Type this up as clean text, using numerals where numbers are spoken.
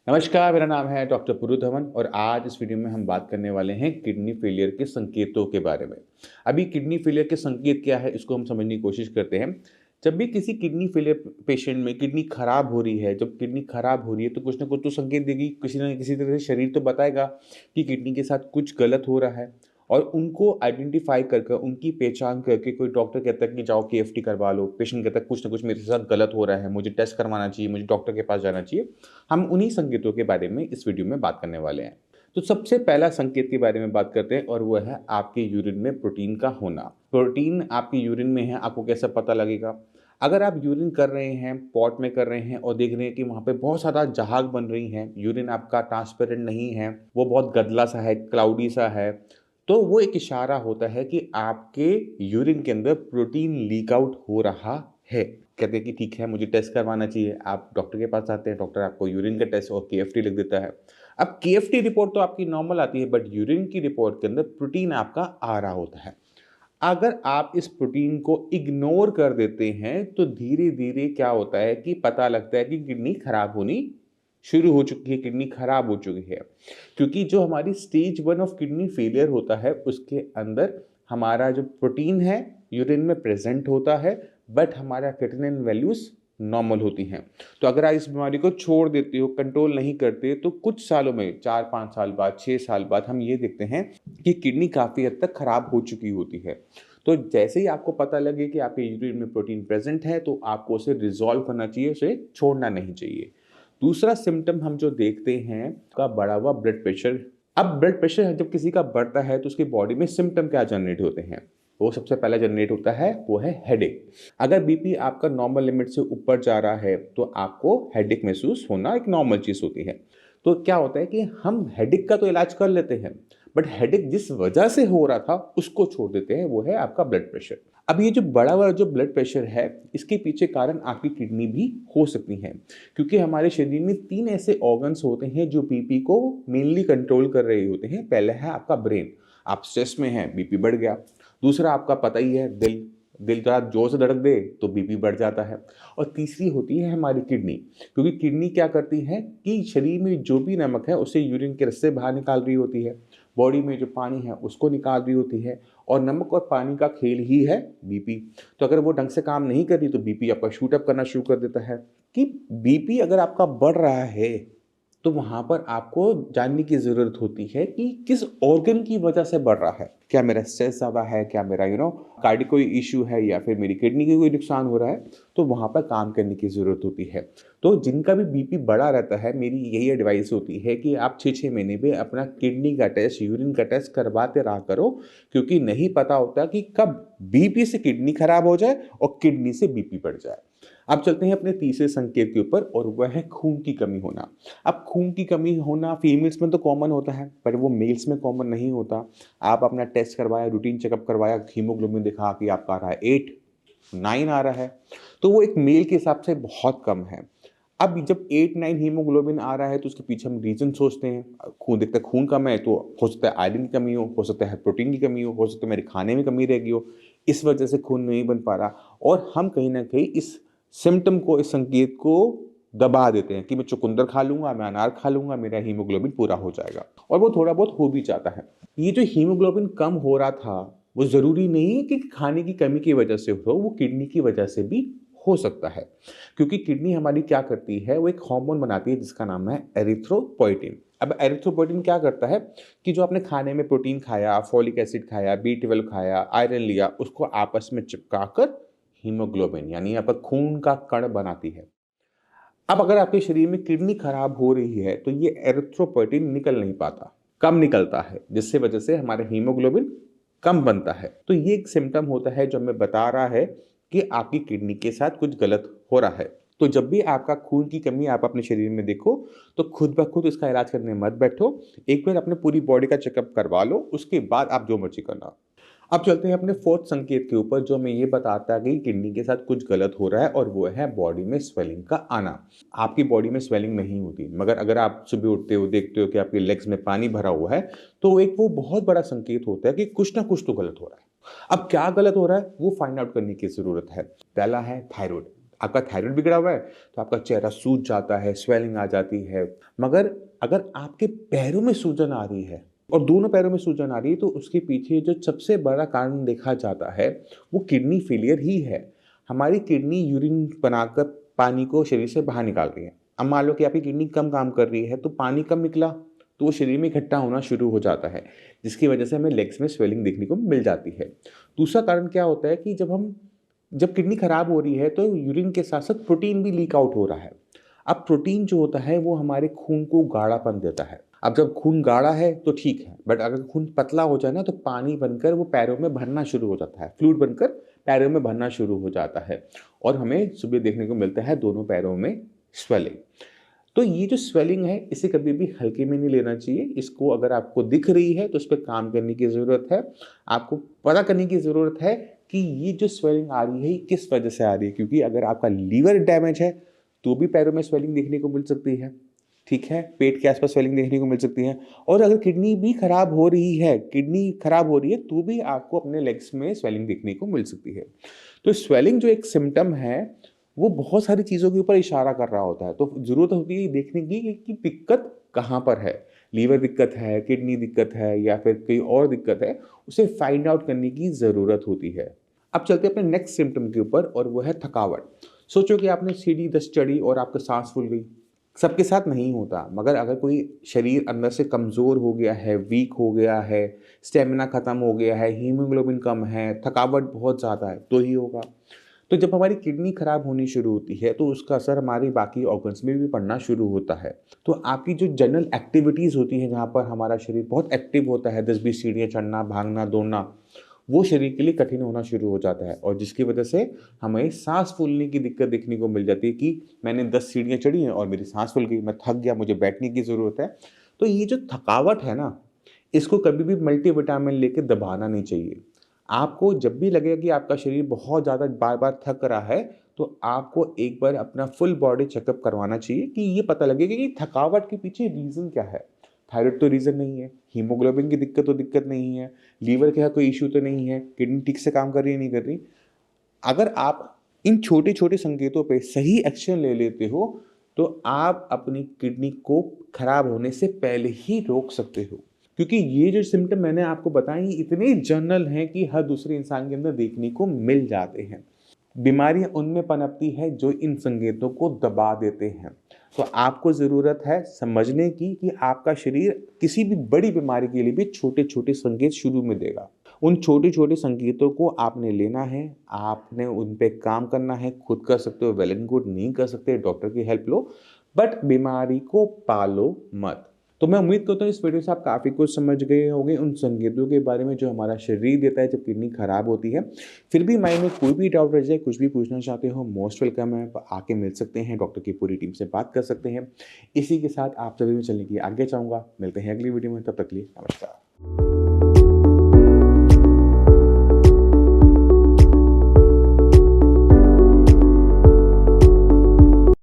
नमस्कार, मेरा नाम है डॉक्टर पुरु धवन और आज इस वीडियो में हम बात करने वाले हैं किडनी फेलियर के संकेतों के बारे में। अभी किडनी फेलियर के संकेत क्या है, इसको हम समझने की कोशिश करते हैं। जब भी किसी किडनी फेलियर पेशेंट में किडनी खराब हो रही है, जब किडनी खराब हो रही है तो कुछ ना कुछ तो संकेत देगी, किसी न किसी तरह से शरीर तो बताएगा कि किडनी के साथ कुछ गलत हो रहा है। और उनको आइडेंटिफाई करके, उनकी पहचान करके कोई डॉक्टर कहता है कि जाओ केएफटी करवा लो, पेशेंट कहता है कुछ ना कुछ मेरे साथ गलत हो रहा है, मुझे टेस्ट करवाना चाहिए, मुझे डॉक्टर के पास जाना चाहिए। हम उन्हीं संकेतों के बारे में इस वीडियो में बात करने वाले हैं। तो सबसे पहला संकेत के बारे में बात करते हैं और वो है आपके यूरिन में प्रोटीन का होना। प्रोटीन आपके यूरिन में है, आपको कैसे पता लगेगा? अगर आप यूरिन कर रहे हैं, पॉट में कर रहे हैं और देख रहे हैं कि वहाँ पे बहुत ज़्यादा जहाग बन रही हैं, यूरिन आपका ट्रांसपेरेंट नहीं है, वो बहुत गदला सा है, क्लाउडी सा है, तो वो एक इशारा होता है कि आपके यूरिन के अंदर प्रोटीन लीक आउट हो रहा है। कहते हैं कि ठीक है, मुझे टेस्ट करवाना चाहिए। आप डॉक्टर के पास जाते हैं, डॉक्टर आपको यूरिन का टेस्ट और केएफटी लिख देता है। अब केएफटी रिपोर्ट तो आपकी नॉर्मल आती है, बट यूरिन की रिपोर्ट के अंदर प्रोटीन आपका आ रहा होता है। अगर आप इस प्रोटीन को इग्नोर कर देते हैं तो धीरे धीरे क्या होता है कि पता लगता है कि किडनी खराब होनी शुरू हो चुकी है, किडनी खराब हो चुकी है। क्योंकि जो हमारी स्टेज 1 ऑफ किडनी फेलियर होता है उसके अंदर हमारा जो प्रोटीन है यूरिन में प्रेजेंट होता है, बट हमारा क्रिएटिनिन वैल्यूज नॉर्मल होती हैं। तो अगर आप इस बीमारी को छोड़ देते हो, कंट्रोल नहीं करते, तो कुछ सालों में 4-5 साल बाद, 6 साल बाद हम ये देखते हैं कि किडनी काफ़ी हद तक खराब हो चुकी होती है। तो जैसे ही आपको पता लगे कि आपके यूरिन में प्रोटीन प्रेजेंट है तो आपको उसे रिजॉल्व करना चाहिए, उसे छोड़ना नहीं चाहिए। दूसरा सिम्टम हम जो देखते हैं का बढ़ा हुआ ब्लड प्रेशर। अब ब्लड प्रेशर जब किसी का बढ़ता है तो उसकी बॉडी में सिम्टम क्या जनरेट होते हैं? वो सबसे पहला जनरेट होता है वो है हेडेक। अगर बीपी आपका नॉर्मल लिमिट से ऊपर जा रहा है तो आपको हेडेक महसूस होना एक नॉर्मल चीज होती है। तो क्या होता है कि हम हेडेक का तो इलाज कर लेते हैं, बट हेडेक जिस वजह से हो रहा था उसको छोड़ देते हैं, वो है आपका ब्लड प्रेशर। अब ये जो बड़ा हुआ जो ब्लड प्रेशर है, इसके पीछे कारण आपकी किडनी भी हो सकती है। क्योंकि हमारे शरीर में 3 ऐसे ऑर्गन्स होते हैं जो बीपी को मेनली कंट्रोल कर रहे होते हैं। पहला है आपका ब्रेन, आप स्ट्रेस में हैं, बीपी बढ़ गया। दूसरा आपका पता ही है, दिल, दिल जरा जोर से धड़क दे तो बीपी बढ़ जाता है। और तीसरी होती है हमारी किडनी। क्योंकि किडनी क्या करती है कि शरीर में जो भी नमक है उसे यूरिन के रस्ते बाहर निकाल रही होती है, बॉडी में जो पानी है उसको निकाल रही होती है, और नमक और पानी का खेल ही है बीपी। तो अगर वो ढंग से काम नहीं कर रही तो बीपी आपका शूट अप करना शुरू कर देता है। कि बीपी अगर आपका बढ़ रहा है तो वहां पर आपको जानने की जरूरत होती है कि किस ऑर्गन की वजह से बढ़ रहा है। क्या मेरा स्ट्रेस ज्यादा है, क्या मेरा कार्डियक कोई इश्यू है, या फिर मेरी किडनी की कोई नुकसान हो रहा है। तो वहां पर काम करने की जरूरत होती है। तो जिनका भी बीपी बढ़ा रहता है, मेरी यही एडवाइस होती है कि आप 6-6 महीने पे अपना किडनी का टेस्ट, यूरिन का टेस्ट करवाते रहा करो। क्योंकि नहीं पता होता कि कब बीपी से किडनी खराब हो जाए और किडनी से बीपी बढ़ जाए। अब चलते हैं अपने तीसरे संकेत के ऊपर और वह है खून की कमी होना। अब खून की कमी होना फीमेल्स में तो कॉमन होता है, पर वो मेल्स में कॉमन नहीं होता। आप अपना टेस्ट करवाया, रूटीन चेकअप करवाया, हीमोग्लोबिन दिखा कि आपका आ रहा है 8-9 आ रहा है, तो वो एक मेल के हिसाब से बहुत कम है। अब जब 8-9 हीमोग्लोबिन आ रहा है तो उसके पीछे हम रीजन सोचते हैं। खून देखते हैं, खून कम है तो हो सकता है आयरन की कमी हो सकता है प्रोटीन की कमी हो सकता है मेरे खाने में कमी रह गई हो, इस वजह से खून नहीं बन पा रहा। और हम कहीं ना कहीं इस सिम्टम को, इस संकेत को दबा देते हैं कि मैं चुकंदर खा लूंगा, मैं अनार खा लूंगा, मेरा हीमोग्लोबिन पूरा हो जाएगा, और वो थोड़ा बहुत हो भी जाता है। ये जो हीमोग्लोबिन कम हो रहा था वो जरूरी नहीं है कि खाने की कमी की वजह से हो, वो किडनी की वजह से भी हो सकता है। क्योंकि किडनी हमारी क्या करती है, वो एक हार्मोन बनाती है जिसका नाम है एरिथ्रोपोइटिन। अब एरिथ्रोपोइटिन क्या करता है कि जो आपने खाने में प्रोटीन खाया, फोलिक एसिड खाया, B12 खाया, आयरन लिया, उसको आपस में चिपकाकर हीमोग्लोबिन यानी आपका खून का कण बनाती है। अब अगर आपके शरीर में किडनी खराब हो रही है तो ये एरिथ्रोपोइटिन निकल नहीं पाता, कम निकलता है, जिससे वजह से हमारा हीमोग्लोबिन कम बनता है। तो ये एक सिम्टम होता है जो हमें बता रहा है कि आपकी किडनी के साथ कुछ गलत हो रहा है। तो जब भी आपका खून की कमी आप अपने शरीर में देखो तो खुद ब खुद इसका इलाज करने मत बैठो। एक बार अपने पूरी बॉडी का चेकअप करवा लो, उसके बाद आप जो मर्जी करना। अब चलते हैं अपने फोर्थ संकेत के ऊपर जो हमें ये बताता है कि किडनी के साथ कुछ गलत हो रहा है, और वो है बॉडी में स्वेलिंग का आना। आपकी बॉडी में स्वेलिंग नहीं होती, मगर अगर आप सुबह उठते हो देखते हो कि आपके लेग्स में पानी भरा हुआ है तो एक वो बहुत बड़ा संकेत होता है कि कुछ ना कुछ तो गलत हो रहा है। अब क्या गलत हो रहा है वो फाइंड आउट करने की जरूरत है। पहला है थायराइड। आपका थायराइड बिगड़ा हुआ है तो आपका चेहरा सूज जाता है, स्वेलिंग आ जाती है। मगर अगर आपके पैरों में सूजन आ रही है और दोनों पैरों में सूजन आ रही है तो उसके पीछे जो सबसे बड़ा कारण देखा जाता है वो किडनी फेलियर ही है। हमारी किडनी यूरिन बनाकर पानी को शरीर से बाहर निकाल रही है। अब मान लो कि आपकी किडनी कम काम कर रही है तो पानी कम निकला तो वो शरीर में इकट्ठा होना शुरू हो जाता है, जिसकी वजह से हमें लेग्स में स्वेलिंग देखने को मिल जाती है। दूसरा कारण क्या होता है कि जब किडनी खराब हो रही है तो यूरिन के साथ साथ प्रोटीन भी लीक आउट हो रहा है। अब प्रोटीन जो होता है वो हमारे खून को गाढ़ापन देता है। अब जब खून गाढ़ा है तो ठीक है, बट अगर खून पतला हो जाए ना तो पानी बनकर वो पैरों में भरना शुरू हो जाता है, फ्लूइड बनकर पैरों में भरना शुरू हो जाता है और हमें सुबह देखने को मिलता है दोनों पैरों में स्वेलिंग। तो ये जो स्वेलिंग है इसे कभी भी हल्के में नहीं लेना चाहिए। इसको अगर आपको दिख रही है तो उस पर काम करने की ज़रूरत है। आपको पता करने की ज़रूरत है कि ये जो स्वेलिंग आ रही है ये किस वजह से आ रही है, क्योंकि अगर आपका लीवर डैमेज है तो भी पैरों में स्वेलिंग देखने को मिल सकती है। ठीक है, पेट के आसपास स्वेलिंग देखने को मिल सकती है। और अगर किडनी भी खराब हो रही है, तो भी आपको अपने लेग्स में स्वेलिंग देखने को मिल सकती है। तो स्वेलिंग जो एक सिम्टम है वो बहुत सारी चीज़ों के ऊपर इशारा कर रहा होता है। तो ज़रूरत होती है देखने की कि दिक्कत कहाँ पर है। लीवर दिक्कत है, किडनी दिक्कत है या फिर कोई और दिक्कत है, उसे फाइंड आउट करने की ज़रूरत होती है। अब चलते हैं अपने नेक्स्ट सिम्टम के ऊपर और वो है थकावट। सोचो कि आपने सीढ़ी 10 चढ़ी और आपका सांस फूल गई। सबके साथ नहीं होता, मगर अगर कोई शरीर अंदर से कमज़ोर हो गया है, वीक हो गया है, स्टेमिना ख़त्म हो गया है, हीमोग्लोबिन कम है, थकावट बहुत ज़्यादा है तो ही होगा। तो जब हमारी किडनी खराब होनी शुरू होती है तो उसका असर हमारी बाकी ऑर्गन्स में भी पड़ना शुरू होता है। तो आपकी जो जनरल एक्टिविटीज़ होती हैं जहाँ पर हमारा शरीर बहुत एक्टिव होता है, 10-20 सीढ़ियाँ चढ़ना, भागना, दौड़ना, वो शरीर के लिए कठिन होना शुरू हो जाता है और जिसकी वजह से हमें सांस फूलने की दिक्कत देखने को मिल जाती है कि मैंने 10 सीढ़ियाँ चढ़ी हैं और मेरी सांस फूल गई, मैं थक गया, मुझे बैठने की ज़रूरत है। तो ये जो थकावट है ना, इसको कभी भी मल्टीविटामिन लेके दबाना नहीं चाहिए। आपको जब भी लगेगा कि आपका शरीर बहुत ज़्यादा बार-बार थक रहा है, तो आपको एक बार अपना फुल बॉडी चेकअप करवाना चाहिए कि ये पता लगेगा कि थकावट के पीछे रीज़न क्या है। थायराइड तो रीज़न नहीं है, हीमोग्लोबिन की दिक्कत नहीं है, लीवर का कोई इश्यू तो नहीं है, किडनी ठीक से काम कर रही है, नहीं कर रही। अगर आप इन छोटे-छोटे संकेतों पे सही एक्शन ले लेते हो, तो आप अपनी किडनी को खराब होने से पहले ही रोक सकते हो। क्योंकि ये जो सिम्पटम मैंने आपको बताए ये इतने जनरल हैं कि हर दूसरे इंसान के अंदर देखने को मिल जाते हैं। बीमारियाँ उनमें पनपती है जो इन संकेतों को दबा देते हैं। तो आपको ज़रूरत है समझने की कि आपका शरीर किसी भी बड़ी बीमारी के लिए भी छोटे-छोटे संकेत शुरू में देगा। उन छोटे-छोटे संकेतों को आपने लेना है, आपने उन पे काम करना है, खुद कर सकते हो वेल एंड गुड, नहीं कर सकते डॉक्टर की हेल्प लो, बट बीमारी को पालो मत। तो मैं उम्मीद करता हूँ इस वीडियो से आप काफ़ी कुछ समझ गए होंगे उन संकेतों के बारे में जो हमारा शरीर देता है जब किडनी खराब होती है। फिर भी माइंड में कोई भी डाउट रह जाए, कुछ भी पूछना चाहते हो, मोस्ट वेलकम है, आके मिल सकते हैं, डॉक्टर की पूरी टीम से बात कर सकते हैं। इसी के साथ आप सभी में चलने की आज्ञा चाहूँगा। मिलते हैं अगली वीडियो में, तब तक के लिए नमस्कार।